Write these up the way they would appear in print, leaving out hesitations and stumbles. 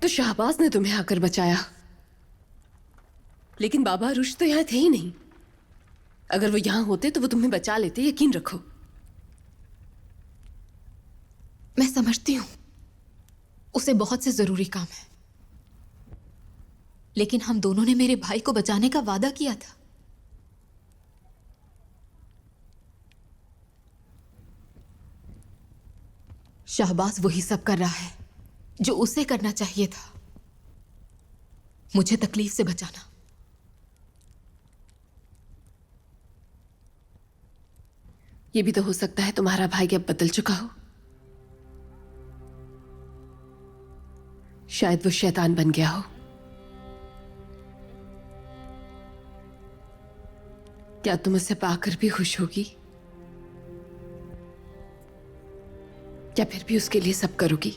तो शाहबाज ने तुम्हें आकर बचाया, लेकिन बाबा रुश तो यहां थे ही नहीं। अगर वो यहां होते तो वो तुम्हें बचा लेते, यकीन रखो। मैं समझती हूं उसे बहुत से जरूरी काम है, लेकिन हम दोनों ने मेरे भाई को बचाने का वादा किया था। शाहबाज वही सब कर रहा है जो उसे करना चाहिए था, मुझे तकलीफ से बचाना। ये भी तो हो सकता है तुम्हारा भाई अब बदल चुका हो। शायद वो शैतान बन गया हो। क्या तुम उसे पाकर भी खुश होगी? क्या फिर भी उसके लिए सब करोगी?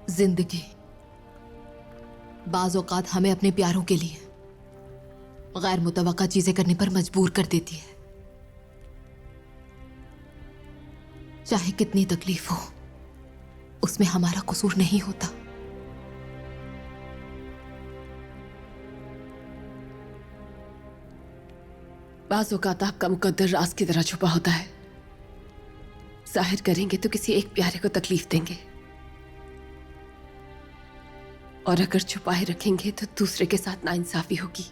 जिंदगी बाज औकात हमें अपने प्यारों के लिए गैर मुतवक्का चीजें करने पर मजबूर कर देती है। चाहे कितनी तकलीफ हो, उसमें हमारा कसूर नहीं होता। बाज़ औक़ात आपका मुकद्दर राज की तरह छुपा होता है। जाहिर करेंगे तो किसी एक प्यारे को तकलीफ देंगे, और अगर छुपाए रखेंगे तो दूसरे के साथ नाइंसाफी होगी।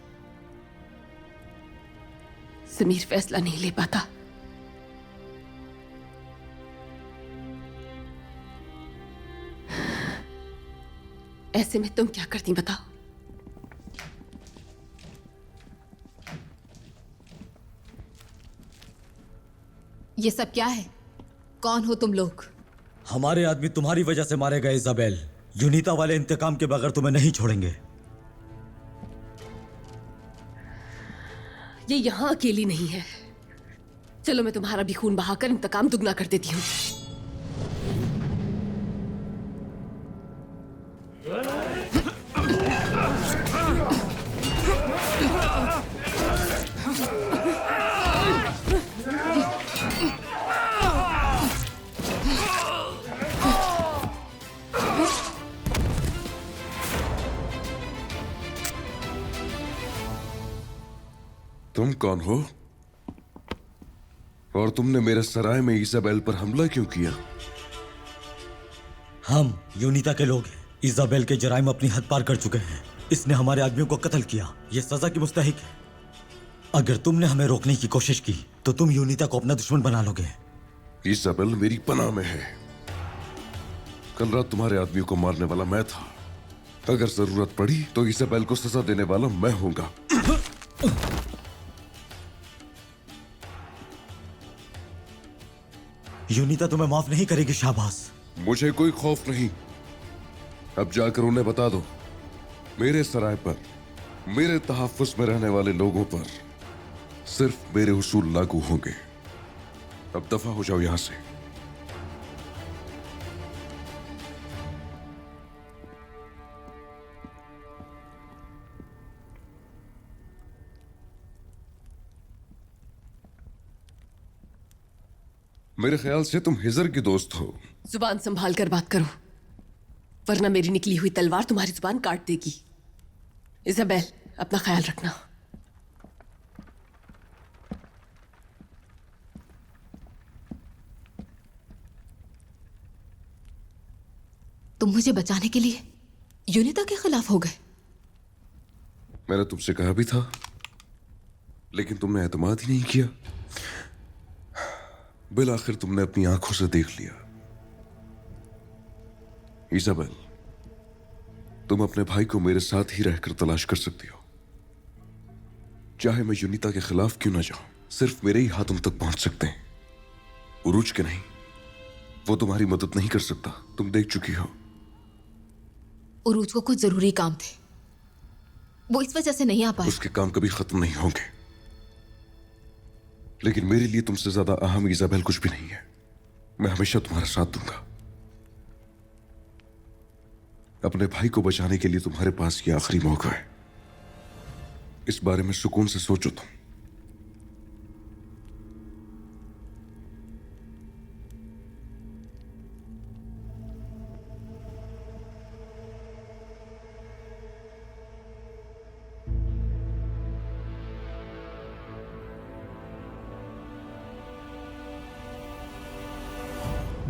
समीर फैसला नहीं ले पाता। ऐसे में तुम क्या करती बताओ? ये सब क्या है? कौन हो तुम लोग? हमारे आदमी तुम्हारी वजह से मारे गए इजाबेल। यूनिता वाले इंतकाम के बगैर तुम्हें नहीं छोड़ेंगे। ये यहां अकेली नहीं है। चलो मैं तुम्हारा भी खून बहाकर इंतकाम दुगना कर देती हूँ। तुम कौन हो? और तुमने मेरे सराय में इजाबेल पर हमला क्यों किया? हम यूनिता के लोग हैं। इजाबेल के जराइम अपनी हद पार कर चुके हैं। इसने हमारे आदमियों को कत्ल किया। ये सजा की मुस्तहिक है। अगर तुमने हमें रोकने की कोशिश की तो तुम यूनिता को अपना दुश्मन बना लोगे। इजाबेल मेरी पनाह में है। कल रात तुम्हारे आदमियों को मारने वाला मैं था। अगर जरूरत पड़ी तो इजाबेल को सजा देने वाला मैं हूंगा। यूनिता तुम्हें माफ नहीं करेगी शाहबाज। मुझे कोई खौफ नहीं। अब जाकर उन्हें बता दो, मेरे सराय पर मेरे तहफ्फुज़ में रहने वाले लोगों पर सिर्फ मेरे उसूल लागू होंगे। अब दफा हो जाओ यहां से। मेरे ख्याल से तुम हिजर की दोस्त हो। जुबान संभाल कर बात करो, वरना मेरी निकली हुई तलवार तुम्हारी जुबान काट देगी। इजाबेल, अपना ख्याल रखना। तुम मुझे बचाने के लिए यूनिता के खिलाफ हो गए। मैंने तुमसे कहा भी था, लेकिन तुमने एतमाद ही नहीं किया। बिल आखिर तुमने अपनी आंखों से देख लिया। इजाबेल, तुम अपने भाई को मेरे साथ ही रहकर तलाश कर सकती हो। चाहे मैं यूनिता के खिलाफ क्यों ना जाऊं, सिर्फ मेरे ही हाथ तुम तक पहुंच सकते हैं, उरूज के नहीं। वो तुम्हारी मदद नहीं कर सकता, तुम देख चुकी हो। उरूज को कुछ जरूरी काम थे, वो इस वजह से नहीं आ पाया। उसके काम कभी खत्म नहीं होंगे, लेकिन मेरे लिए तुमसे ज्यादा अहम इजाबेल कुछ भी नहीं है। मैं हमेशा तुम्हारा साथ दूंगा। अपने भाई को बचाने के लिए तुम्हारे पास ये आखिरी मौका है। इस बारे में सुकून से सोचो तुम।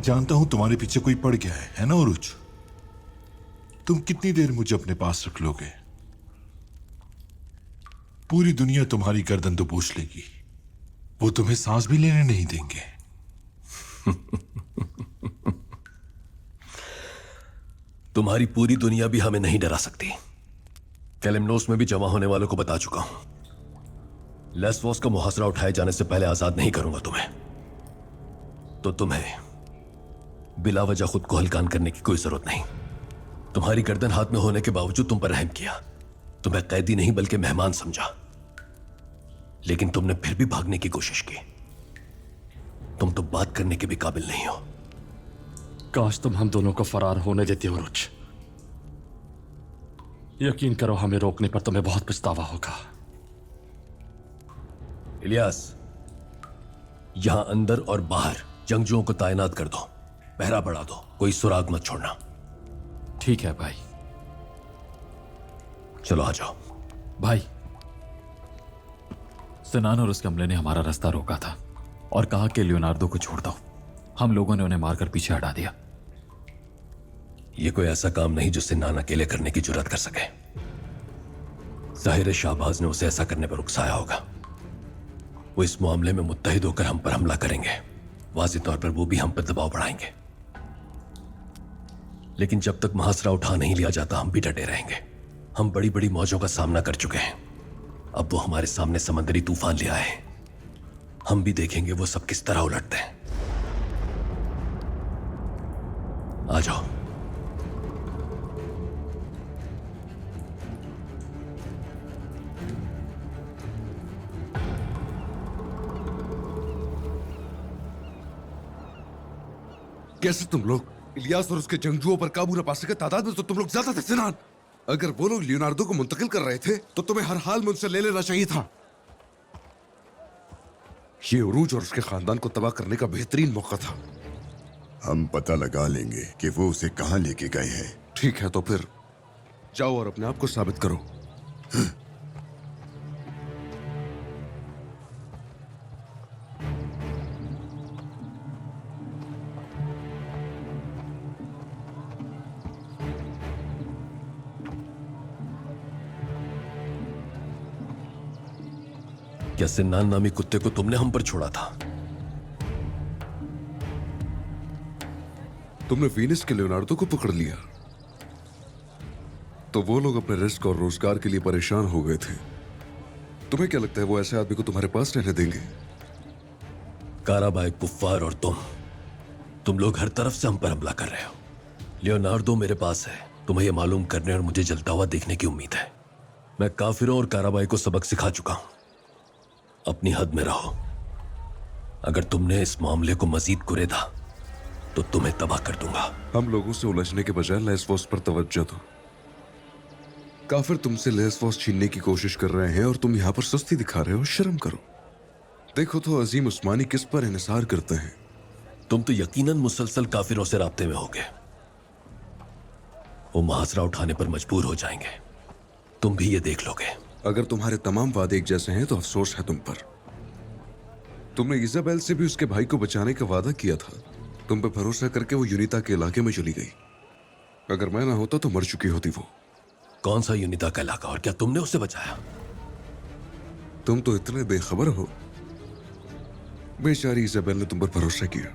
जानता हूं तुम्हारे पीछे कोई पड़ गया है ना उरुज? तुम कितनी देर मुझे अपने पास रख लोगे? पूरी दुनिया तुम्हारी गर्दन तो पूछ लेगी, वो तुम्हें सांस भी लेने नहीं देंगे। तुम्हारी पूरी दुनिया भी हमें नहीं डरा सकती। कैलिमनोस में भी जमा होने वालों को बता चुका हूं, लेस्वोस का मुहासरा उठाए जाने से पहले आजाद नहीं करूंगा तुम्हें। तो तुम्हें बिला वजह खुद को हल्कान करने की कोई जरूरत नहीं। तुम्हारी गर्दन हाथ में होने के बावजूद तुम पर रहम किया, तुम्हें कैदी नहीं बल्कि मेहमान समझा, लेकिन तुमने फिर भी भागने की कोशिश की। तुम तो बात करने के भी काबिल नहीं हो। काश तुम हम दोनों को फरार होने देते हो रुच। यकीन करो, हमें रोकने पर तुम्हें बहुत पछतावा होगा। इलियास, यहां अंदर और बाहर जंगजुओं को तैनात कर दो, पहरा बढ़ा दो, कोई सुराग मत छोड़ना। ठीक है भाई। चलो आ जाओ। भाई, सिनान और उसके अमले ने हमारा रास्ता रोका था और कहा कि लियोनार्डो को छोड़ दो। हम लोगों ने उन्हें मारकर पीछे हटा दिया। यह कोई ऐसा काम नहीं जो सिनान अकेले करने की जुर्रत कर सके। जाहिर है शाहबाज ने उसे ऐसा करने पर उकसाया होगा। वो इस मामले में मुत्तहिद होकर हम पर हमला करेंगे। वाज़ेह तौर पर वो भी हम पर दबाव बढ़ाएंगे, लेकिन जब तक मुहासरा उठा नहीं लिया जाता हम भी डटे रहेंगे। हम बड़ी बड़ी मौजों का सामना कर चुके हैं, अब वो हमारे सामने समंदरी तूफान ले आए हैं। हम भी देखेंगे वो सब किस तरह उलटते हैं। आ जाओ। कैसे तुम लोग इलियास और उसके जंगजुओं पर काबू न पा सके? तादाद में तो तुम लोग ज्यादा थे सिनान। अगर वो लोग लियोनार्डो को मुंतकिल कर रहे थे तो तुम्हें हर हाल में उनसे ले लेना चाहिए था। ये उरूज और उसके खानदान को तबाह करने का बेहतरीन मौका था। हम पता लगा लेंगे कि वो उसे कहां लेके गए हैं। ठीक है, तो फिर जाओ और अपने आप को साबित करो। क्या सिन्नान नामी कुत्ते को तुमने हम पर छोड़ा था? तुमने वीनस के लियोनार्डो को पकड़ लिया तो वो लोग अपने रिस्क और रोजगार के लिए परेशान हो गए थे। तुम्हें क्या लगता है वो ऐसे आदमी को तुम्हारे पास रहने देंगे? काराबाई, कुफ्फार और तुम लोग हर तरफ से हम पर हमला कर रहे हो। लियोनार्डो मेरे पास है, तुम्हें यह मालूम करने और मुझे जलता हुआ देखने की उम्मीद है। मैं काफिरों और काराबाई को सबक सिखा चुका हूं। अपनी हद में रहो। अगर तुमने इस मामले को मजीद कुरेदा तो तुम्हें तबाह कर दूंगा। हम लोगों से उलझने के बजाय लेस्वोस पर तवज्जो दो। काफिर तुमसे लेस्वोस छीनने की कोशिश कर रहे हैं और तुम यहां पर सुस्ती दिखा रहे हो। शर्म करो। देखो तो अजीम उस्मानी किस पर इन्हिसार करते हैं। तुम तो यकीनन मुसलसल काफिरों से राब्ते में होगे। वो मुहासरा उठाने पर मजबूर हो जाएंगे, तुम भी ये देख लोगे। अगर तुम्हारे तमाम वादे एक जैसे हैं तो अफसोस है तुम पर। तुमने इजाबेल से भी उसके भाई को बचाने का वादा किया था। तुम पे भरोसा करके वो यूनिता के इलाके में चली गई। अगर मैं ना होता तो मर चुकी होती वो। कौन सा यूनिता का इलाका, और क्या तुमने उसे बचाया? तुम तो इतने बेखबर हो। बेचारी इजाबेल ने तुम पर भरोसा किया।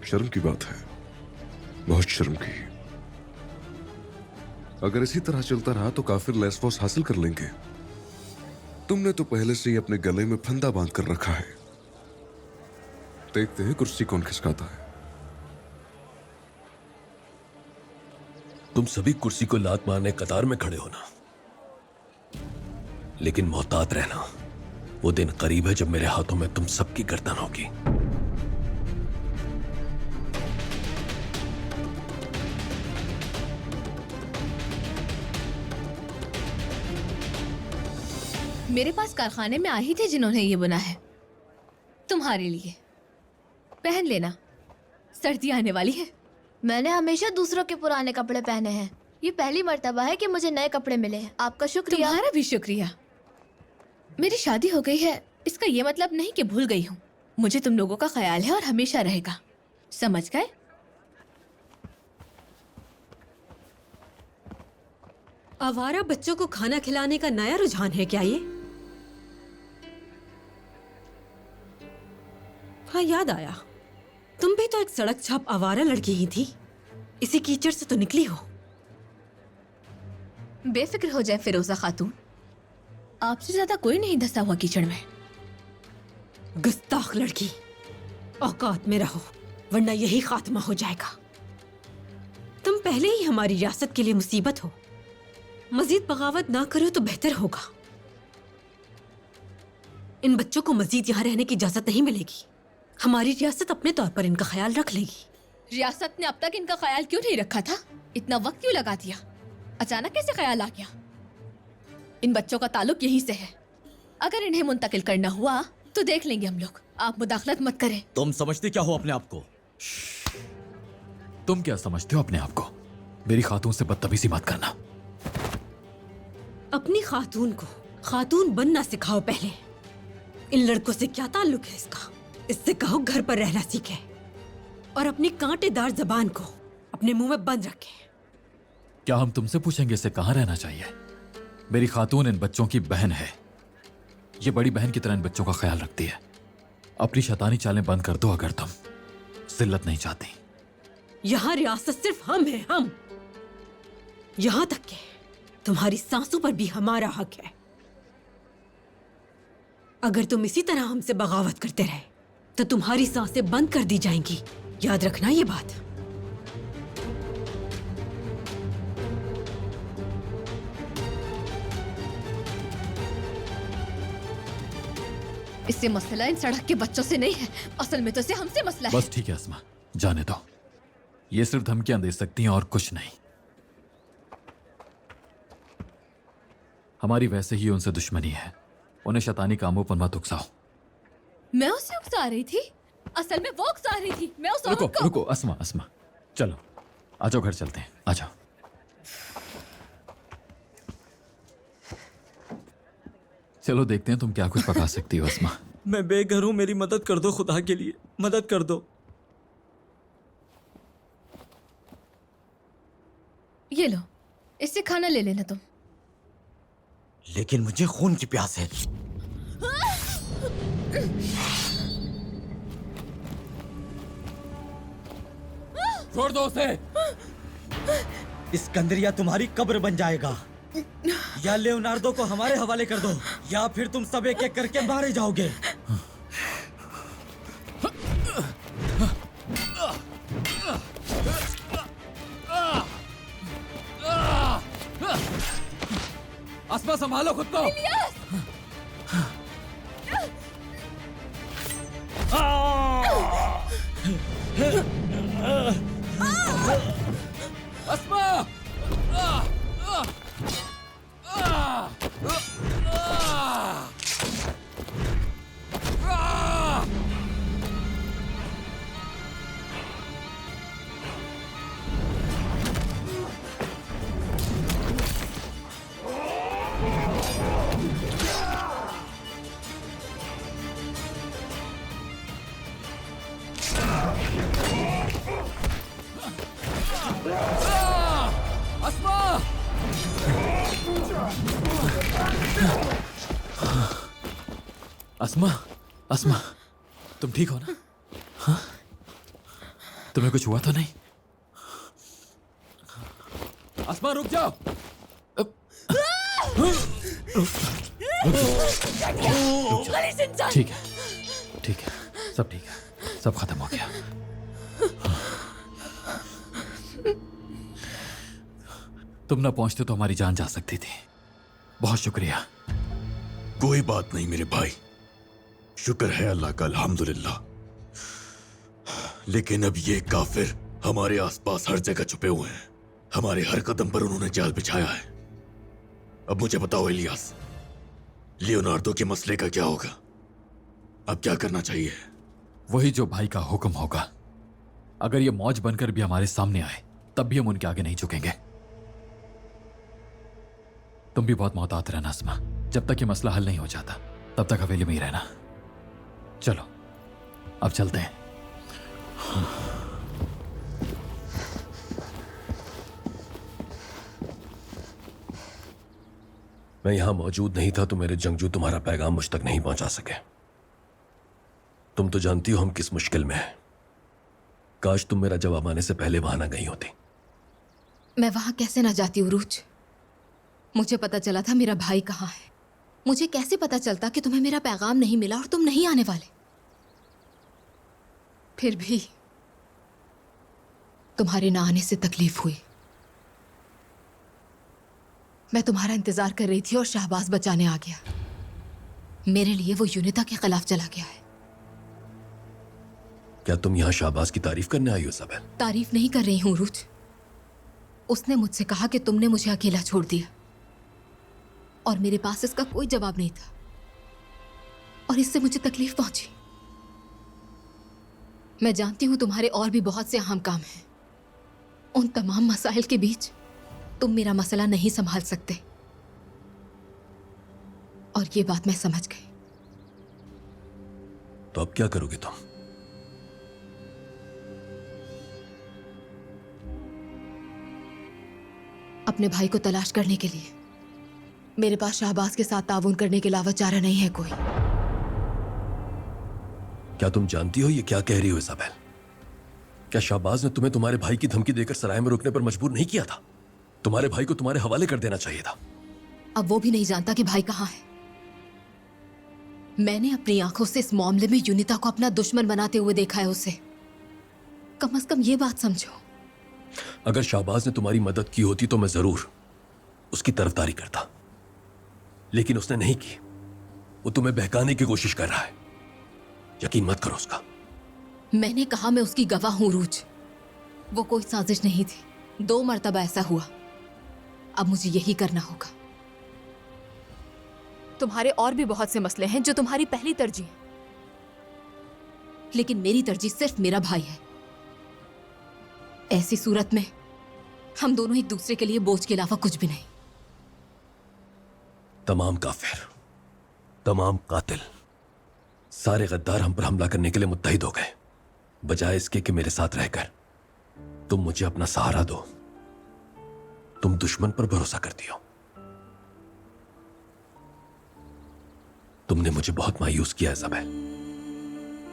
शर्म की बात है, बहुत शर्म की। अगर इसी तरह चलता रहा तो काफिर लेस्वोस हासिल कर लेंगे। तुमने तो पहले से ही अपने गले में फंदा बांध कर रखा है। देखते हैं कुर्सी कौन खिसकाता है। तुम सभी कुर्सी को लात मारने कतार में खड़े हो ना, लेकिन मोहतात रहना। वो दिन करीब है जब मेरे हाथों में तुम सबकी गर्दन होगी। मेरे पास कारखाने में आई थे जिन्होंने ये बुना है तुम्हारे लिए। पहन लेना, सर्दी आने वाली है। मैंने हमेशा दूसरों के पुराने कपड़े पहने हैं। ये पहली मर्तबा है कि मुझे नए कपड़े मिले हैं। आपका शुक्रिया। तुम्हारा भी शुक्रिया। मेरी शादी हो गई है, इसका ये मतलब नहीं कि भूल गई हूँ। मुझे तुम लोगों का ख्याल है और हमेशा रहेगा। समझ गए? आवारा बच्चों को खाना खिलाने का नया रुझान है क्या ये? हाँ, याद आया, तुम भी तो एक सड़क छाप आवारा लड़की ही थी। इसी कीचड़ से तो निकली हो। बेफिक्र हो जाए फिरोजा खातून, आपसे ज्यादा कोई नहीं धंसा हुआ कीचड़ में। गुस्ताख लड़की, औकात में रहो वरना यही खात्मा हो जाएगा। तुम पहले ही हमारी रियासत के लिए मुसीबत हो, मजीद बगावत ना करो तो बेहतर होगा। इन बच्चों को मजीद यहाँ रहने की इजाजत नहीं मिलेगी। हमारी रियासत अपने तौर पर इनका ख्याल रख लेगी। रियासत ने अब तक इनका ख्याल क्यों नहीं रखा था? इतना वक्त क्यों लगा दिया? अचानक कैसे ख्याल आ गया? इन बच्चों का ताल्लुक यहीं से है। अगर इन्हें मुंतकिल करना हुआ तो देख लेंगे हम लोग। आप मुदाखलत मत करें। तुम समझते क्या हो अपने आप को? तुम क्या समझते हो अपने आप को? मेरी खातून से बदतमीजी मत करना। अपनी खातून को खातून बनना सिखाओ पहले। इन लड़कों से क्या ताल्लुक है इसका? इससे कहो घर पर रहना सीखे और अपनी कांटेदार जबान को अपने मुंह में बंद रखे। क्या हम तुमसे पूछेंगे इसे कहाँ रहना चाहिए? मेरी खातून इन बच्चों की बहन है। ये बड़ी बहन की तरह इन बच्चों का ख्याल रखती है। अपनी शैतानी चालें बंद कर दो अगर तुम जिल्लत नहीं चाहती। यहाँ रियासत सिर्फ हम हैं, हम। यहाँ तक के तुम्हारी सांसों पर भी हमारा हक है। अगर तुम इसी तरह हमसे बगावत करते रहे तो तुम्हारी सांसें बंद कर दी जाएंगी। याद रखना ये बात। इससे मसला इन सड़क के बच्चों से नहीं है, असल में तो इसे हमसे मसला है। बस ठीक है अस्मा, जाने दो। ये सिर्फ धमकियां दे सकती हैं और कुछ नहीं। हमारी वैसे ही उनसे दुश्मनी है। उन्हें शैतानी कामों पर मत उकसाओ। मैं उसे उकसा रही थी? असल में वो उकसा रही थी। मैं उस रुको औरत को... रुको अस्मा, अस्मा चलो आ जाओ, घर चलते हैं। आ जाओ। चलो देखते हैं तुम क्या कुछ पका सकती हो अस्मा। मैं बेघर हूं, मेरी मदद कर दो, खुदा के लिए मदद कर दो। ये लो, इससे खाना ले लेना तुम। लेकिन मुझे खून की प्यास है। छोड़ दो उसे। इस्कंदरिया तुम्हारी कब्र बन जाएगा। या लियोनार्डो को हमारे हवाले कर दो या फिर तुम सब एक एक करके मारे जाओगे। अस्मा संभालो खुद को। अस्मा अस्मा, अस्मा तुम ठीक हो ना? हाँ? तुम्हें कुछ हुआ तो नहीं? अस्मा रुक जाओ। ठीक है, ठीक है, सब ठीक है, सब खत्म हो गया। तुम ना पहुंचते तो हमारी जान जा सकती थी। बहुत शुक्रिया। कोई बात नहीं मेरे भाई, शुक्र है अल्लाह का, अल्हम्दुलिल्लाह। लेकिन अब ये काफिर हमारे आसपास हर जगह छुपे हुए हैं। हमारे हर कदम पर उन्होंने जाल बिछाया है। अब मुझे बताओ इलियास, लियोनार्डो के मसले का क्या होगा? अब क्या करना चाहिए? वही जो भाई का हुक्म होगा। अगर ये मौज बनकर भी हमारे सामने आए तब भी हम उनके आगे नहीं झुकेंगे। तुम भी बहुत मोहतात रहना अस्मा। जब तक ये मसला हल नहीं हो जाता तब तक हवेली में ही रहना। चलो अब चलते हैं। मैं यहां मौजूद नहीं था तो मेरे जंगजू तुम्हारा पैगाम मुझ तक नहीं पहुंचा सके। तुम तो जानती हो हम किस मुश्किल में हैं। काश तुम मेरा जवाब आने से पहले वहां ना गई होती। मैं वहां कैसे ना जाती उरूज? मुझे पता चला था मेरा भाई कहाँ है। मुझे कैसे पता चलता कि तुम्हें मेरा पैगाम नहीं मिला और तुम नहीं आने वाले? फिर भी तुम्हारे ना आने से तकलीफ हुई। मैं तुम्हारा इंतजार कर रही थी और शाहबाज बचाने आ गया। मेरे लिए वो यूनिता के खिलाफ चला गया है। क्या तुम यहां शाहबाज की तारीफ करने आई हो इज़ाबेल? तारीफ नहीं कर रही हूं उरूज। उसने मुझसे कहा कि तुमने मुझे अकेला छोड़ दिया और मेरे पास इसका कोई जवाब नहीं था और इससे मुझे तकलीफ पहुंची। मैं जानती हूं तुम्हारे और भी बहुत से अहम काम हैं। उन तमाम मसाइल के बीच तुम मेरा मसला नहीं संभाल सकते और ये बात मैं समझ गई। तो अब क्या करोगे तुम? अपने भाई को तलाश करने के लिए मेरे पास शाहबाज के साथ ताउन करने के अलावा चारा नहीं है कोई। क्या तुम जानती हो ये क्या कह रही हो इज़ाबेल? क्या शाहबाज ने तुम्हें तुम्हारे भाई की धमकी देकर सराय में रुकने पर मजबूर नहीं किया था? तुम्हारे भाई को तुम्हारे हवाले कर देना चाहिए था। अब वो भी नहीं जानता कि भाई कहाँ है। मैंने अपनी आंखों से इस मामले में यूनिता को अपना दुश्मन बनाते हुए देखा है उसे। कम से कम ये बात समझो। अगर शाहबाज ने तुम्हारी मदद की होती तो मैं जरूर उसकी तरफदारी करता, लेकिन उसने नहीं की। वो तुम्हें बहकाने की कोशिश कर रहा है। यकीन मत करो उसका। मैंने कहा मैं उसकी गवाह हूं रूज। वो कोई साजिश नहीं थी। 2 मर्तबा ऐसा हुआ। अब मुझे यही करना होगा। तुम्हारे और भी बहुत से मसले हैं जो तुम्हारी पहली तरजीह है, लेकिन मेरी तरजीह सिर्फ मेरा भाई है। ऐसी सूरत में हम दोनों एक दूसरे के लिए बोझ के अलावा कुछ भी नहीं। तमाम काफिर, तमाम कातिल, सारे गद्दार हम पर हमला करने के लिए मुत्तहिद हो गए। बजाय इसके कि मेरे साथ रहकर तुम मुझे अपना सहारा दो, तुम दुश्मन पर भरोसा करती हो। तुमने मुझे बहुत मायूस किया इज़ाबेल।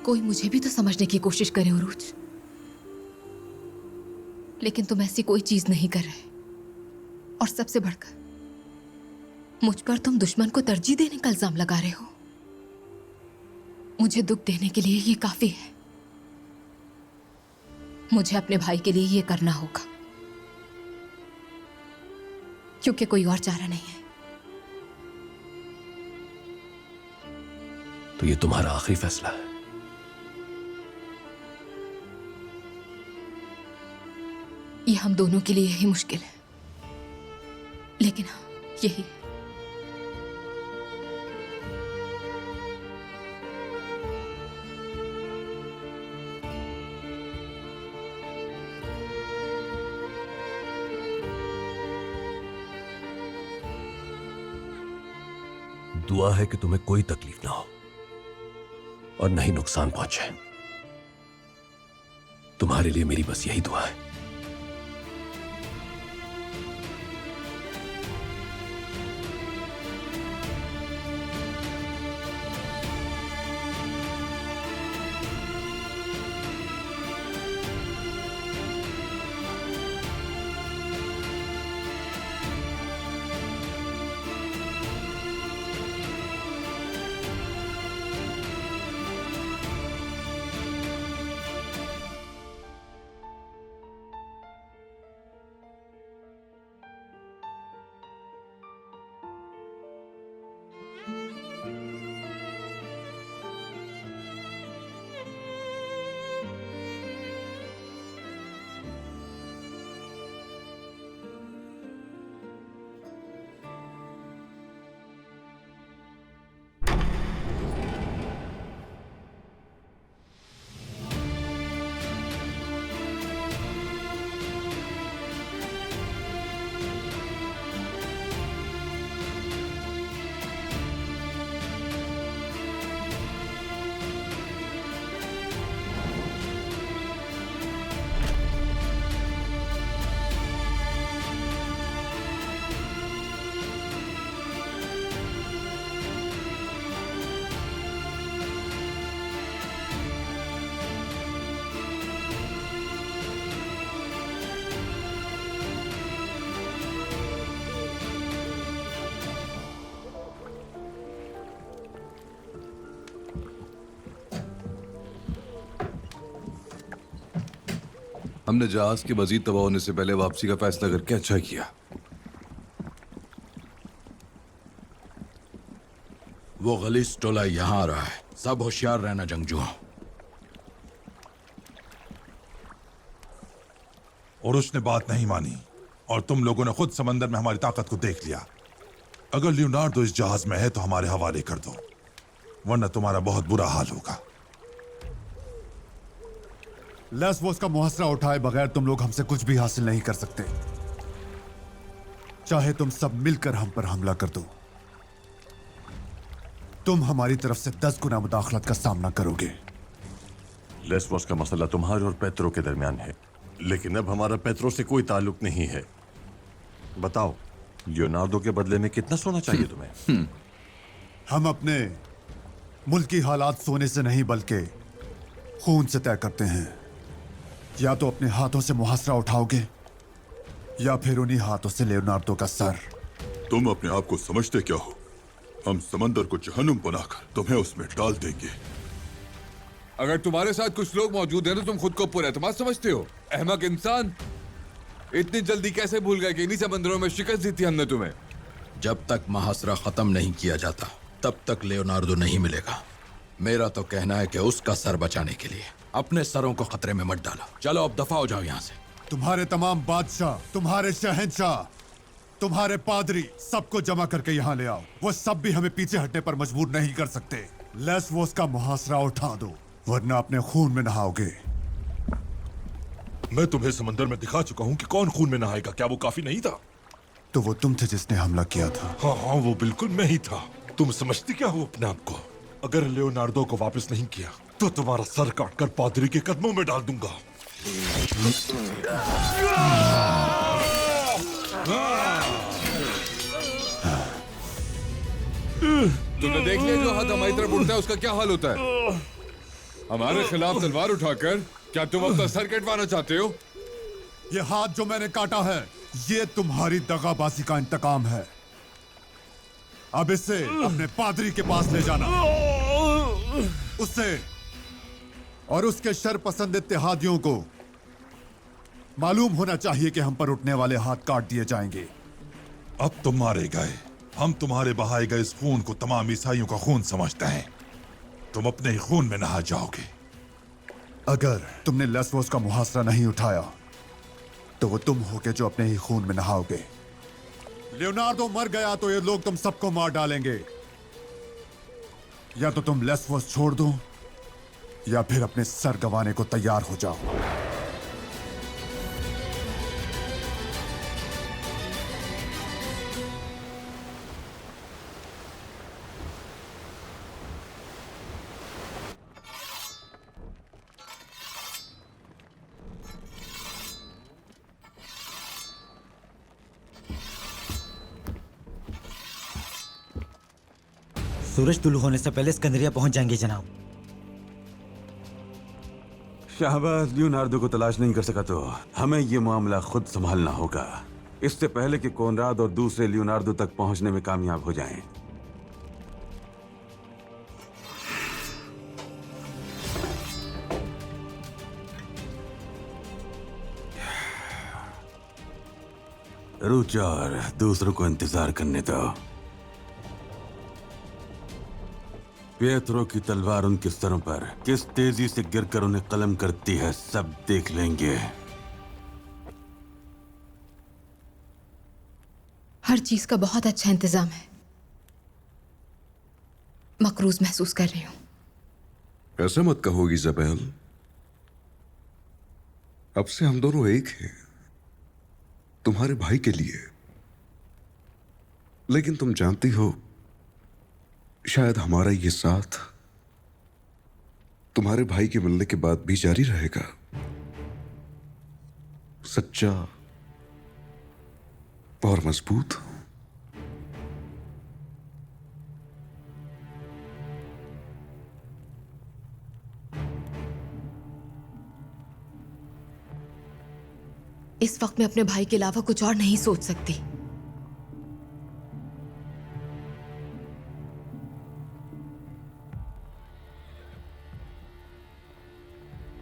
कोई मुझे भी तो समझने की कोशिश करे उरूज, लेकिन तुम ऐसी कोई चीज नहीं कर रहे। और सबसे बढ़कर मुझ पर तुम दुश्मन को तरजीह देने का इल्जाम लगा रहे हो। मुझे दुख देने के लिए ये काफी है। मुझे अपने भाई के लिए ये करना होगा, क्योंकि कोई और चारा नहीं है। तो ये तुम्हारा आखिरी फैसला है? ये हम दोनों के लिए यही मुश्किल है, लेकिन हाँ, यही है। दुआ है कि तुम्हें कोई तकलीफ ना हो और न ही नुकसान पहुंचे। तुम्हारे लिए मेरी बस यही दुआ है। हमने जहाज के मजीद तबाह होने से पहले वापसी का फैसला करके अच्छा किया। वो गलीस टोला यहाँ आ रहा है, सब होशियार रहना जंगजू। और उसने बात नहीं मानी और तुम लोगों ने खुद समंदर में हमारी ताकत को देख लिया। अगर लियोनार्डो इस जहाज में है तो हमारे हवाले कर दो, वरना तुम्हारा बहुत बुरा हाल होगा। लेस्बोस का मुहासरा उठाए बगैर तुम लोग हमसे कुछ भी हासिल नहीं कर सकते। चाहे तुम सब मिलकर हम पर हमला कर दो, तुम हमारी तरफ से 10 गुना मुदाखलत का सामना करोगे। लेस्बोस का मसला तुम्हारे और पेत्रो के दरमियान है, लेकिन अब हमारा पेत्रो से कोई ताल्लुक नहीं है। बताओ, लियोनार्डो के बदले में कितना सोना चाहिए तुम्हें? हम अपने मुल्क की हालात सोने से नहीं बल्कि खून से तय करते हैं। या तो अपने हाथों से मुहासरा उठाओगे या फिर उन्हीं हाथों से लियोनार्डो का सर। तुम अपने आप को समझते क्या हो? हम समंदर को जहन्नुम बनाकर तुम्हें उसमें डाल देंगे। अगर तुम्हारे साथ कुछ लोग मौजूद हैं तो तुम खुद को पूरा एतमाद समझते हो। अहमक इंसान, इतनी जल्दी कैसे भूल गए कि इन्हीं समंदरों में शिकस्त दी थी हमने तुम्हें? जब तक मुहासरा खत्म नहीं किया जाता तब तक लियोनार्डो नहीं मिलेगा। मेरा तो कहना है कि उसका सर बचाने के लिए अपने सरों को खतरे में मत डालो। चलो अब दफा हो जाओ यहाँ से। तुम्हारे तमाम बादशाह, तुम्हारे शहंशाह, तुम्हारे पादरी, सबको जमा करके यहाँ ले आओ। वो सब भी हमें पीछे हटने पर मजबूर नहीं कर सकते। लेस्बोस का मुहासरा उठा दो, वरना अपने खून में नहाओगे। मैं तुम्हें समंदर में दिखा चुका हूँ कि कौन खून में नहाएगा। क्या वो काफी नहीं था? तो वो तुम थे जिसने हमला किया था। हाँ हाँ, वो बिल्कुल मैं ही था। तुम समझते क्या हो अपने आप को? अगर लियोनार्डो को वापस नहीं किया तो तुम्हारा सर काटकर पादरी के कदमों में डाल दूंगा। तुमने देख लिया जो हाथ हमारी तरफ उठता है उसका क्या हाल होता है। हमारे खिलाफ तलवार उठाकर क्या तुम अपना सर कटवाना चाहते हो? ये हाथ जो मैंने काटा है, ये तुम्हारी दगाबाजी का इंतकाम है। अब इसे अपने पादरी के पास ले जाना। उससे और उसके शरपसंद इत्तेहादियों को मालूम होना चाहिए कि हम पर उठने वाले हाथ काट दिए जाएंगे। अब तुम मारे गए। हम तुम्हारे बहाए गए इस खून को तमाम ईसाइयों का खून समझते हैं। तुम अपने ही खून में नहा जाओगे। अगर तुमने लेस्बोस का मुहासरा नहीं उठाया तो वो तुम होगे जो अपने ही खून में नहाओगे। लियोनार्डो मर गया तो ये लोग तुम सबको मार डालेंगे। या तो तुम लेस्बोस छोड़ दो या फिर अपने सर गंवाने को तैयार हो जाओ। सूरज तुलू होने से पहले सिकंदरिया पहुंच जाएंगे जनाब। शाहबाज लियोनार्डो को तलाश नहीं कर सका तो हमें ये मामला खुद संभालना होगा, इससे पहले कि कोनराड और दूसरे लियोनार्डो तक पहुंचने में कामयाब हो जाएं। रुचो और दूसरों को इंतजार करने दो। पेत्रो की तलवार उनके सरों पर किस तेजी से गिरकर उन्हें कलम करती है, सब देख लेंगे। हर चीज का बहुत अच्छा इंतजाम है। मकरूज महसूस कर रही हूं। ऐसा मत कहो इज़ाबेल, अब से हम दोनों एक हैं, तुम्हारे भाई के लिए। लेकिन तुम जानती हो, शायद हमारा ये साथ तुम्हारे भाई के मिलने के बाद भी जारी रहेगा। सच्चा और मजबूत। इस वक्त मैं अपने भाई के अलावा कुछ और नहीं सोच सकती।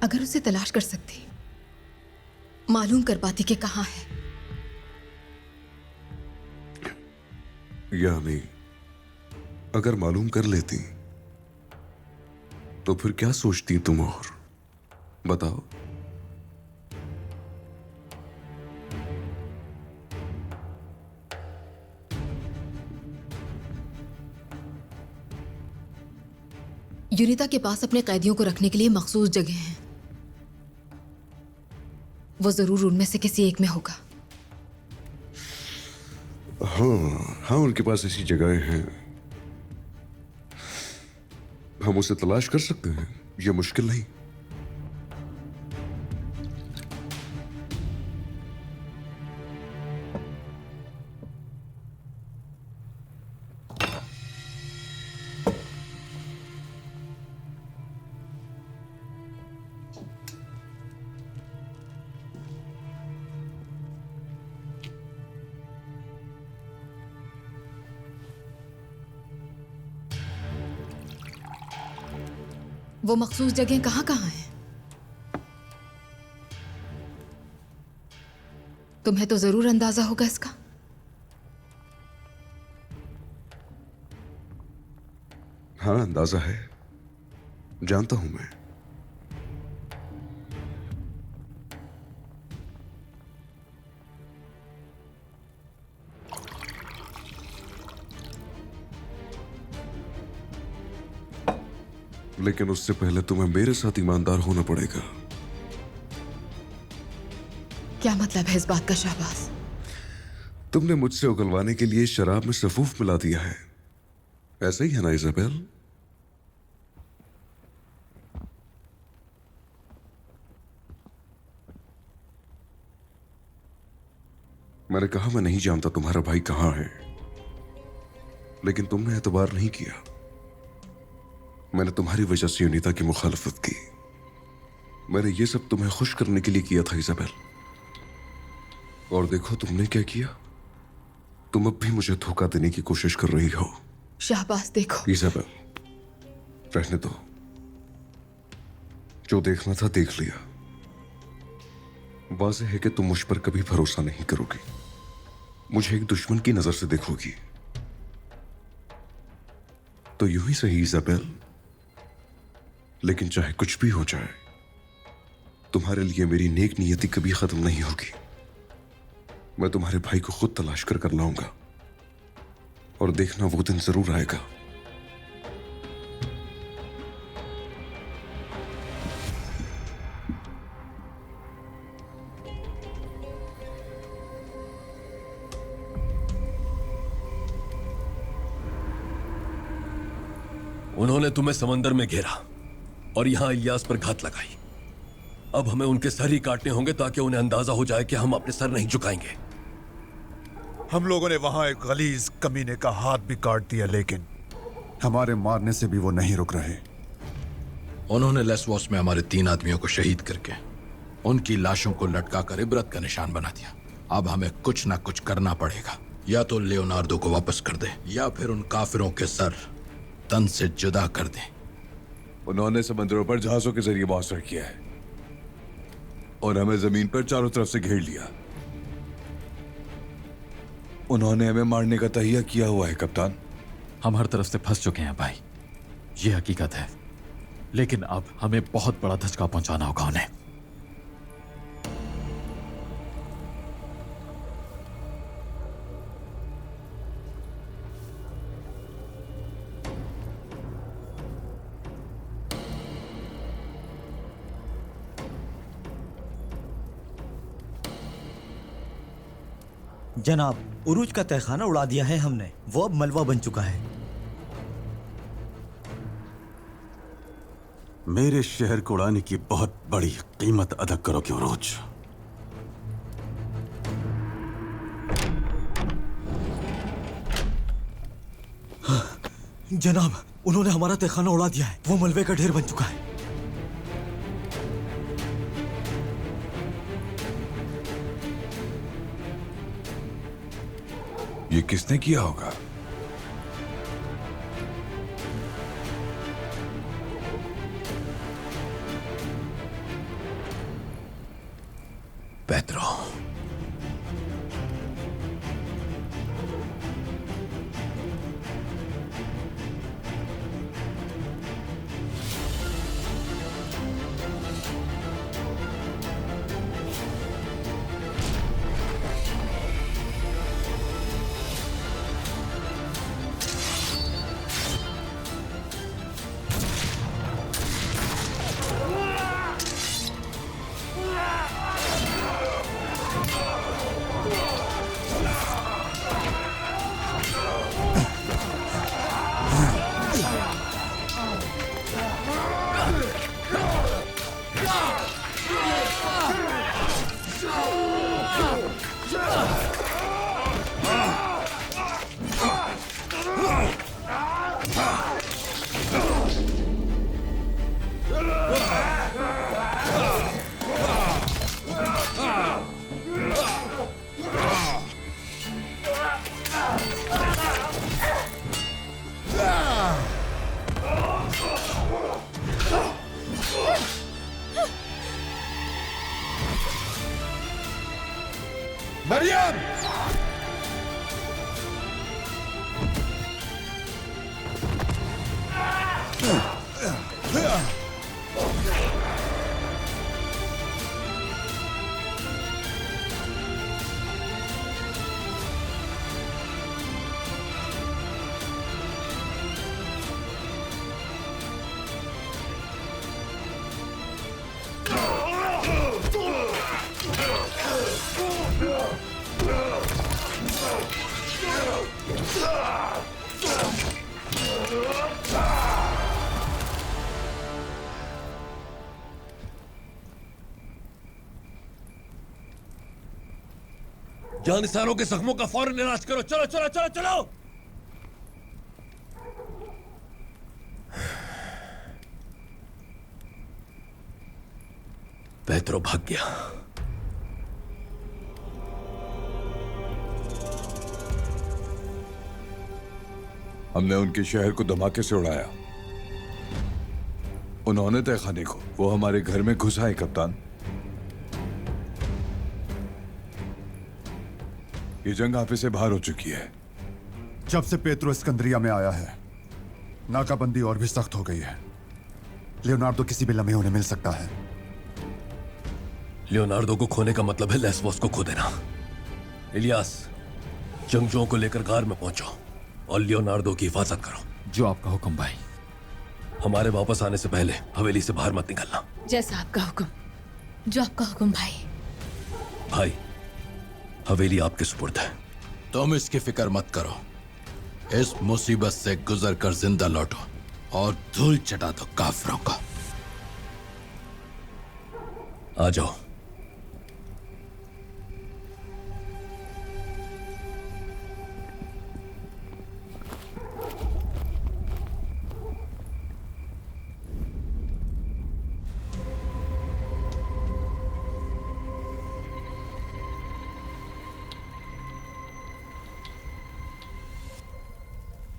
अगर उसे तलाश कर सकती मालूम कर पाती कि कहाँ है। यानी अगर मालूम कर लेती तो फिर क्या सोचती तुम? और बताओ। यूनिता के पास अपने कैदियों को रखने के लिए मखसूस जगह हैं। वो जरूर उनमें से किसी एक में होगा। हाँ, उनके पास ऐसी जगहें हैं। हम उसे तलाश कर सकते हैं, यह मुश्किल नहीं। वो मखसूस जगह कहाँ कहाँ हैं? तुम्हें तो जरूर अंदाजा होगा इसका। हाँ, अंदाजा है, जानता हूं मैं। लेकिन उससे पहले तुम्हें मेरे साथ ईमानदार होना पड़ेगा। क्या मतलब है इस बात का शाहबाज? तुमने मुझसे उगलवाने के लिए शराब में सफूफ मिला दिया है, ऐसा ही है ना इजाबेल? मैंने कहा मैं नहीं जानता तुम्हारा भाई कहां है, लेकिन तुमने एतबार नहीं किया। मैंने तुम्हारी वजह से यूनिता की मुखालफत की। मैंने ये सब तुम्हें खुश करने के लिए किया था इजाबेल, और देखो तुमने क्या किया। तुम अब भी मुझे धोखा देने की कोशिश कर रही हो। शाहबाज देखो। इजाबेल, रहने दो। जो देखना था देख लिया। वाज़ेह है कि तुम मुझ पर कभी भरोसा नहीं करोगी, मुझे एक दुश्मन की नजर से देखोगी। तो यूं ही सही इजाबेल, लेकिन चाहे कुछ भी हो जाए, तुम्हारे लिए मेरी नेक नियति कभी खत्म नहीं होगी। मैं तुम्हारे भाई को खुद तलाश कर लाऊंगा, और देखना वो दिन जरूर आएगा। उन्होंने तुम्हें समंदर में घेरा और यहां इलियास पर घात लगाई। अब हमें उनके सर ही काटने होंगे ताकि उन्हें अंदाजा हो जाए कि हम अपने सर नहीं झुकाएंगे। हम लोगों ने वहां एक गलीज कमीने का हाथ भी काट दिया, लेकिन हमारे मारने से भी वो नहीं रुक रहे। उन्होंने लेसवॉस में हमारे 3 आदमियों को शहीद करके उनकी लाशों को लटका कर इबरत का निशान बना दिया। अब हमें कुछ ना कुछ करना पड़ेगा। या तो लियोनार्दो को वापस कर दे, या फिर उन काफिरों के सर तन से जुदा कर दे। उन्होंने समंदरों पर जहाजों के जरिए मुआसरा किया है और हमें जमीन पर चारों तरफ से घेर लिया। उन्होंने हमें मारने का तहिया किया हुआ है कप्तान। हम हर तरफ से फंस चुके हैं भाई, ये हकीकत है। लेकिन अब हमें बहुत बड़ा धचका पहुंचाना होगा उन्हें। जनाब, उरूज का तहखाना उड़ा दिया है हमने। वो अब मलबा बन चुका है। मेरे शहर को उड़ाने की बहुत बड़ी कीमत अदा करोगे उरूज। जनाब, उन्होंने हमारा तहखाना उड़ा दिया है। वो मलबे का ढेर बन चुका है। ये किसने किया होगा? पेत्रो। मरियम! जानिसारों के जख्मों का फौरन इलाज करो। चलो चलो चलो चलो। पेत्रो भाग गया। हमने उनके शहर को धमाके से उड़ाया। उन्होंने तहखाने को वो हमारे घर में घुसा है कप्तान। ये जंग हाफिज से बाहर हो चुकी है। जब से पेत्रो सिकंदरिया में आया है नाकाबंदी और भी सख्त हो गई है। लियोनार्डो किसी भी लम्हे उन्हें मिल सकता है। लियोनार्डो को खोने का मतलब है लेस्बोस को खो देना। इलियास, जंगजुओं को लेकर गार में पहुंचो और लियोनार्डो की हिफाजत करो। जो आपका हुक्म भाई। हमारे वापस आने से पहले हवेली से बाहर मत निकलना। जैसा आपका हुक्म। जो आपका हुक्म भाई। भाई, हवेली आपके सुपुर्द है। तुम इसकी फिक्र मत करो। इस मुसीबत से गुजर कर जिंदा लौटो और धूल चटा दो काफिरों का। आ जाओ।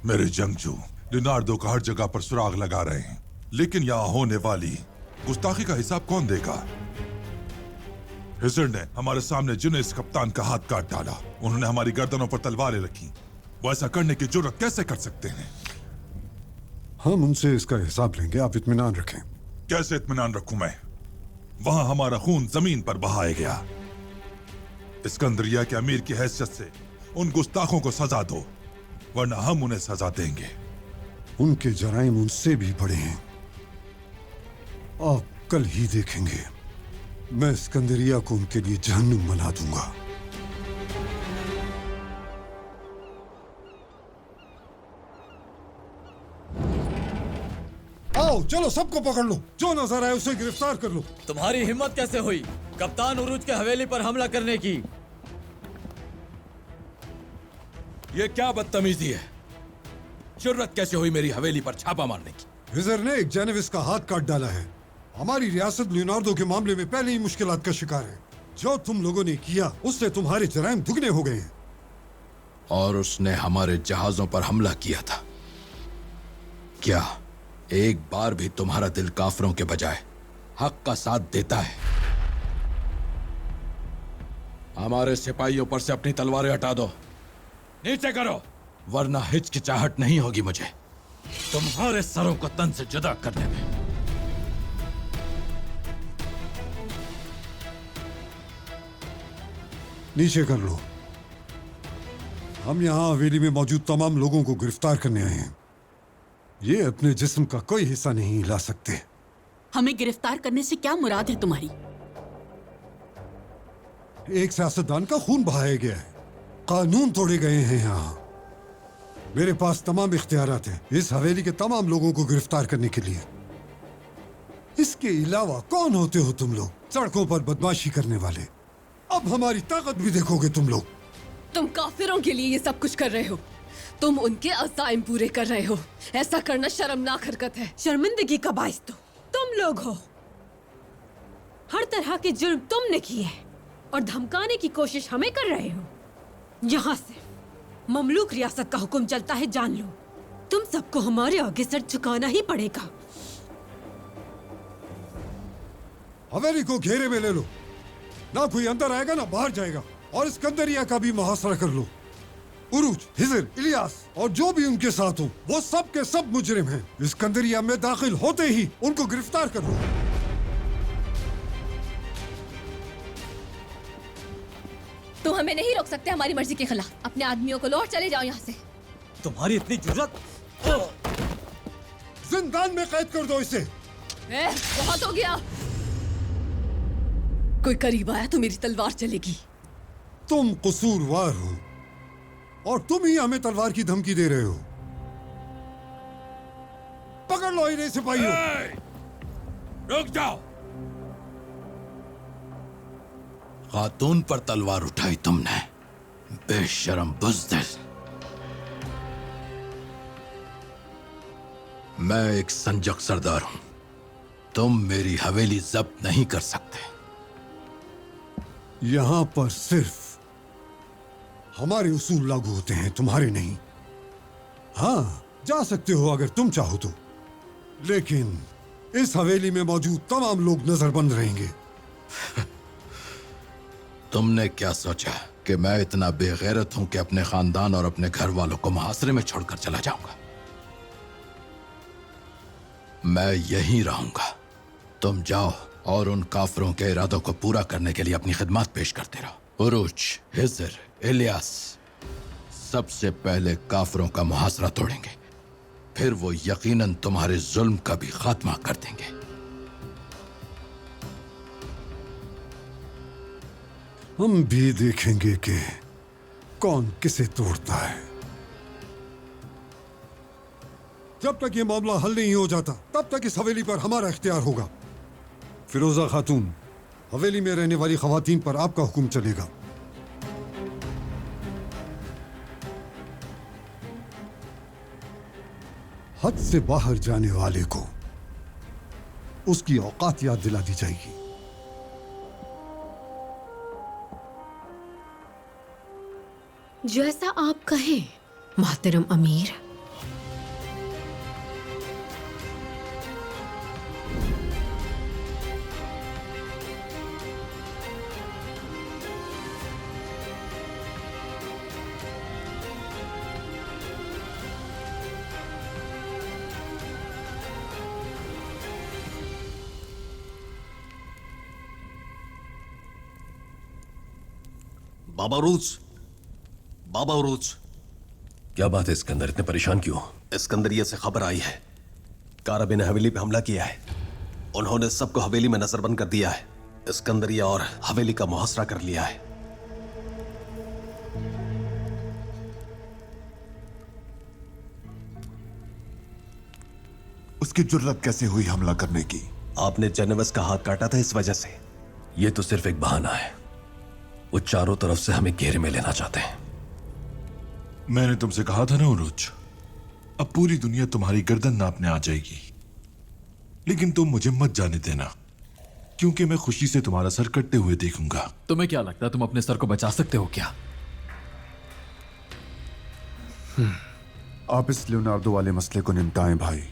मेरे जंगजू लियोनार्डो का हर जगह पर सुराग लगा रहे हैं, लेकिन यहाँ होने वाली गुस्ताखी का हिसाब कौन देगा? हिजर ने हमारे सामने जुनैस कप्तान का हाथ काट डाला। उन्होंने हमारी गर्दनों पर तलवारें रखी। वो ऐसा करने की जुर्रत कैसे कर सकते हैं? हम उनसे इसका हिसाब लेंगे, आप इत्मीनान रखें। कैसे इत्मीनान रखूं मैं? वहां हमारा खून जमीन पर बहाया गया। सिकंदरिया के अमीर की हैसियत से उन गुस्ताखों को सजा दो, वरना हम उन्हें सजा देंगे। उनके जराइम उनसे भी बड़े हैं। आप कल ही देखेंगे। मैं सिकंदरिया को उनके लिए जहन्नुम बना दूंगा। आओ चलो, सबको पकड़ लो। जो नजर आए उसे गिरफ्तार कर लो। तुम्हारी हिम्मत कैसे हुई कप्तान उरूज के हवेली पर हमला करने की? ये क्या बदतमीजी है? जुर्रत कैसे हुई मेरी हवेली पर छापा मारने की? विजर ने एक जेनेविस का हाथ काट डाला है। हमारी रियासत लियोनार्डो के मामले में पहले ही मुश्किलात का शिकार है। जो तुम लोगों ने किया उससे तुम्हारे जराइम दुगने हो गए हैं। और उसने हमारे जहाजों पर हमला किया था। क्या एक बार भी तुम्हारा दिल काफिरों के बजाय हक का साथ देता है? हमारे सिपाहियों पर से अपनी तलवारें हटा दो, नीचे करो, वरना हिचकिचाहट नहीं होगी मुझे तुम्हारे सरों को तन से जुदा करने में। नीचे कर लो। हम यहाँ हवेली में मौजूद तमाम लोगों को गिरफ्तार करने आए हैं। ये अपने जिस्म का कोई हिस्सा नहीं हिला सकते। हमें गिरफ्तार करने से क्या मुराद है तुम्हारी? एक सियासतदान का खून बहाया गया है, कानून तोड़े गए हैं। यहाँ मेरे पास तमाम इख्तियारात हैं इस हवेली के तमाम लोगों को गिरफ्तार करने के लिए। इसके अलावा कौन होते हो तुम लोग? सड़कों पर बदमाशी करने वाले। अब हमारी ताकत भी देखोगे तुम लोग। तुम काफिरों के लिए ये सब कुछ कर रहे हो। तुम उनके अज़ाइम पूरे कर रहे हो। ऐसा करना शर्मनाक हरकत है। शर्मिंदगी का बाइस तो तुम लोग हो। हर तरह के जुर्म तुमने किए और धमकाने की कोशिश हमें कर रहे हो। यहाँ से ममलूक रियासत का हुक्म चलता है, जान लो। तुम सबको हमारे आगे सर झुकाना ही पड़ेगा। हवेली को घेरे में ले लो, ना कोई अंदर आएगा ना बाहर जाएगा। और सिकंदरिया का भी मुहासरा कर लो। उरूज, हिजर, इलियास और जो भी उनके साथ हो, वो सब के सब मुजरिम हैं। सिकंदरिया में दाखिल होते ही उनको गिरफ्तार कर लो। तुम हमें नहीं रोक सकते हमारी मर्जी के खिलाफ। अपने आदमियों को लो और चले जाओ यहाँ से। तुम्हारी इतनी जुर्रत! जिंदान में कैद कर दो इसे। बहुत हो गया। कोई करीब आया तो मेरी तलवार चलेगी। तुम कसूरवार हो और तुम ही हमें तलवार की धमकी दे रहे हो। पकड़ लो इन्हें सिपाहियों। रुक जाओ। खातून पर तलवार उठाई तुमने, बेशरम बुज़दिल। मैं एक संजक सरदार हूं। तुम मेरी हवेली जब्त नहीं कर सकते। यहां पर सिर्फ हमारे उसूल लागू होते हैं, तुम्हारे नहीं। हाँ, जा सकते हो अगर तुम चाहो तो, लेकिन इस हवेली में मौजूद तमाम लोग नजरबंद रहेंगे। तुमने क्या सोचा कि मैं इतना बेगैरत हूं कि अपने खानदान और अपने घर वालों को मुहासरे में छोड़कर चला जाऊंगा? मैं यहीं रहूंगा। तुम जाओ और उन काफिरों के इरादों को पूरा करने के लिए अपनी खिदमत पेश करते रहो। उरूज, हिजर, इलियास सबसे पहले काफिरों का मुहासरा तोड़ेंगे, फिर वो यकीनन तुम्हारे जुल्म का भी खात्मा कर देंगे। हम भी देखेंगे कि कौन किसे तोड़ता है। जब तक ये मामला हल नहीं हो जाता, तब तक इस हवेली पर हमारा इख्तियार होगा। फिरोजा खातून, हवेली में रहने वाली खवातीन पर आपका हुक्म चलेगा। हद से बाहर जाने वाले को उसकी औकात याद दिला दी जाएगी। जैसा आप कहें मोहतरम अमीर। बाबा उरूज, बाबा उरूज। क्या बात है सिकंदर, इतने परेशान क्यों? सिकंदरिया से खबर आई है, कारबे ने हवेली पे हमला किया है। उन्होंने सबको हवेली में नजरबंद कर दिया है। सिकंदरिया और हवेली का मुहासरा कर लिया है। उसकी जुर्रत कैसे हुई हमला करने की? आपने जेनेवस का हाथ काटा था, इस वजह से। यह तो सिर्फ एक बहाना है। वो चारों तरफ से हमें घेरे में लेना चाहते हैं। मैंने तुमसे कहा था ना उरूज, अब पूरी दुनिया तुम्हारी गर्दन नापने आ जाएगी। लेकिन तुम मुझे मत जाने देना, क्योंकि मैं खुशी से तुम्हारा सर कटते हुए देखूंगा। तुम्हें क्या लगता है तुम अपने सर को बचा सकते हो क्या? आप इस लियोनार्दो वाले मसले को निपटाएं भाई।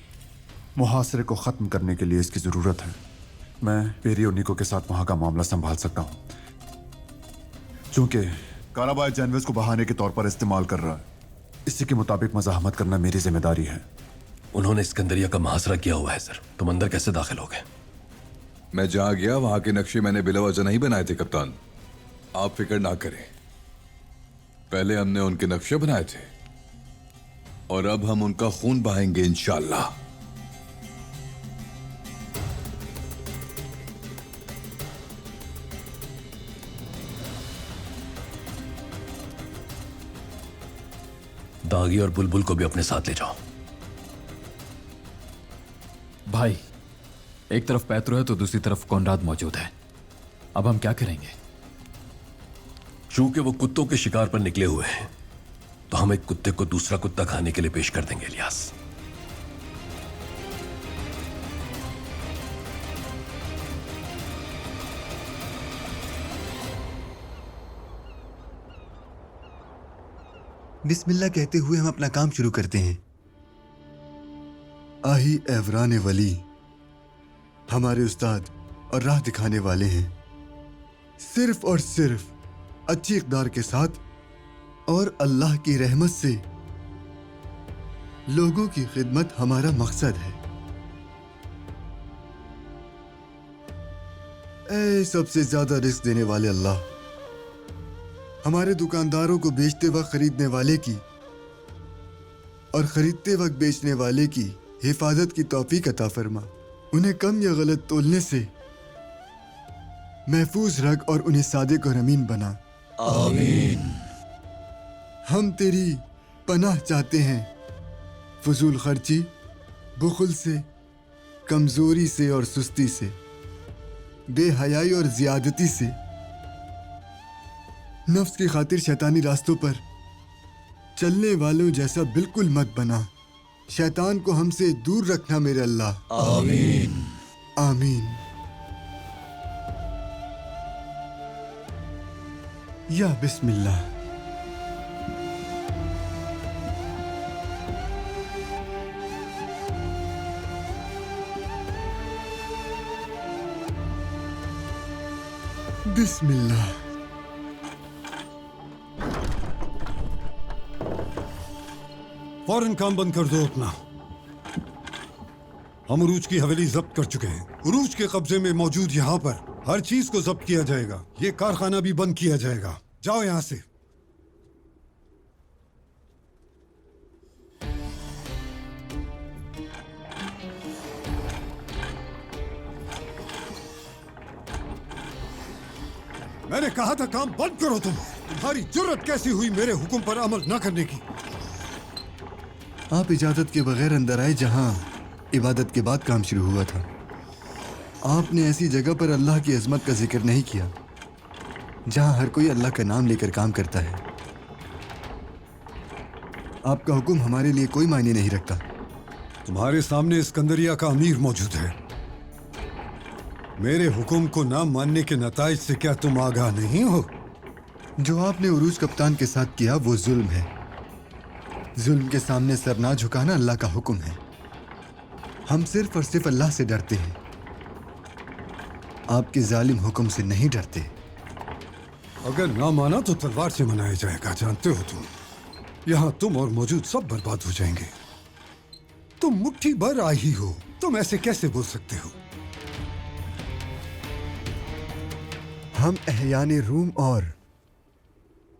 मुहासरे को खत्म करने के लिए इसकी जरूरत है। मैं पेरियो निको के साथ वहां का मामला संभाल सकता हूं, चूंकि काराबाई जेनेवस को बहाने के तौर पर इस्तेमाल कर रहा है। इसी के मुताबिक मज़ाहमत करना मेरी जिम्मेदारी है। उन्होंने सिकंदरिया का मुहासरा किया हुआ है सर। तुम अंदर कैसे दाखिल हो गए? मैं जहां गया वहां के नक्शे मैंने बिलावजह नहीं बनाए थे कप्तान। आप फिक्र ना करें, पहले हमने उनके नक्शे बनाए थे और अब हम उनका खून बहाएंगे इंशाअल्लाह। दागी और बुलबुल को भी अपने साथ ले जाओ। भाई, एक तरफ पैत्रो है तो दूसरी तरफ कोनराद मौजूद है। अब हम क्या करेंगे? चूंकि वो कुत्तों के शिकार पर निकले हुए हैं, तो हम एक कुत्ते को दूसरा कुत्ता खाने के लिए पेश कर देंगे इलियास। बिस्मिल्लाह कहते हुए हम अपना काम शुरू करते हैं। आही एवरान वली हमारे उस्ताद और राह दिखाने वाले हैं, सिर्फ और सिर्फ अच्छी इक़दार के साथ और अल्लाह की रहमत से लोगों की खिदमत हमारा मकसद है। ऐ सबसे ज्यादा रिस्क देने वाले अल्लाह, हमारे दुकानदारों को बेचते वक्त खरीदने वाले की और खरीदते वक्त बेचने वाले की हिफाजत की तौफीक अता फरमा। उन्हें कम या गलत तोलने से महफूज रख और उन्हें सादिक और अमीन बना। आमीन। हम तेरी पनाह चाहते हैं फजूल खर्ची, बुखल से, कमजोरी से और सुस्ती से, बेहयाई और ज्यादती से। नफ्स की खातिर शैतानी रास्तों पर चलने वालों जैसा बिल्कुल मत बना। शैतान को हमसे दूर रखना मेरे अल्लाह। आमीन। आमीन। या बिस्मिल्लाह। बिस्मिल्लाह। फौरन काम बंद कर दो अपना। हम उरूज की हवेली जब्त कर चुके हैं। उरूज के कब्जे में मौजूद यहाँ पर हर चीज को जब्त किया जाएगा। ये कारखाना भी बंद किया जाएगा। जाओ यहाँ से। मैंने कहा था काम बंद करो। तुम्हारी जुर्रत कैसी हुई मेरे हुक्म पर अमल न करने की? आप इजाजत के बगैर अंदर आए जहां इबादत के बाद काम शुरू हुआ था। आपने ऐसी जगह पर अल्लाह की अजमत का जिक्र नहीं किया जहां हर कोई अल्लाह का नाम लेकर काम करता है। आपका हुक्म हमारे लिए कोई मायने नहीं रखता। तुम्हारे सामने सिकंदरिया का अमीर मौजूद है। मेरे हुक्म को ना मानने के नताइज से क्या तुम आगाह नहीं हो? जो आपने उरूज कप्तान के साथ किया वो जुल्म है। जुल्म के सामने सर ना झुकाना अल्लाह का हुक्म है। हम सिर्फ और सिर्फ अल्लाह से डरते हैं, आपके जालिम हुक्म से नहीं डरते। अगर ना माना तो तलवार से मनाया जाएगा। जानते हो तुम, यहाँ तुम और मौजूद सब बर्बाद हो जाएंगे। तुम मुट्ठी भर आई हो, तुम ऐसे कैसे बोल सकते हो? हम अहयाने रूम और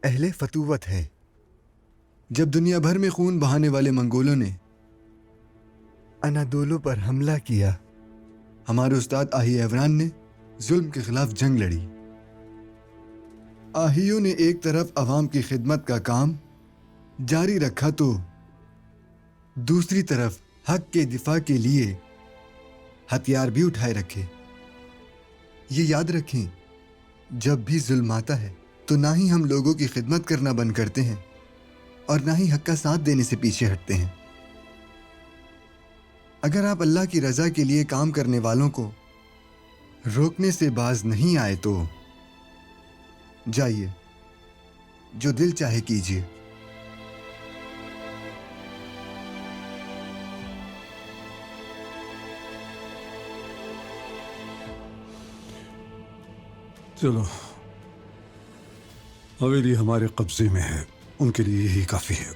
अहले फतूवत हैं। जब दुनिया भर में खून बहाने वाले मंगोलों ने अनादोलों पर हमला किया, हमारे उस्ताद आही एवरान ने जुल्म के खिलाफ जंग लड़ी। आहियों ने एक तरफ अवाम की खिदमत का काम जारी रखा तो दूसरी तरफ हक के दिफा के लिए हथियार भी उठाए रखे। ये याद रखें, जब भी जुल्म आता है तो ना ही हम लोगों की खिदमत करना बंद करते हैं और ना ही हक का साथ देने से पीछे हटते हैं। अगर आप अल्लाह की रजा के लिए काम करने वालों को रोकने से बाज नहीं आए तो जाइए, जो दिल चाहे कीजिए। चलो, हवेली हमारे कब्जे में है, उनके लिए यही काफी है।